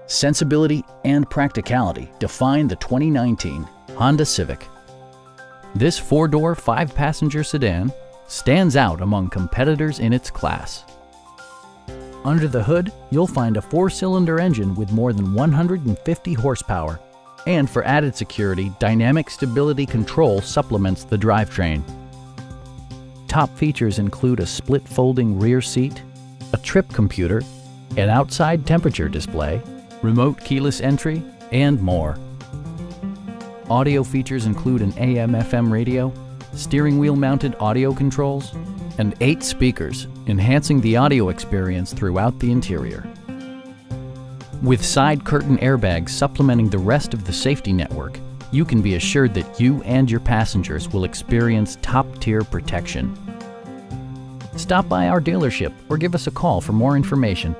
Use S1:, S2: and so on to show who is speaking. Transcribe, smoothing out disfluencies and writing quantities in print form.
S1: Sensibility and practicality define the 2019 Honda Civic. This four-door, five-passenger sedan stands out among competitors in its class. Under the hood, you'll find a four-cylinder engine with more than 150 horsepower. And for added security, dynamic stability control supplements the drivetrain. Top features include a split folding rear seat, a trip computer, an outside temperature display, remote keyless entry, and more. Audio features include an AM/FM radio, steering wheel mounted audio controls, and 8 speakers, enhancing the audio experience throughout the interior. With side curtain airbags supplementing the rest of the safety network, you can be assured that you and your passengers will experience top-tier protection. Stop by our dealership or give us a call for more information.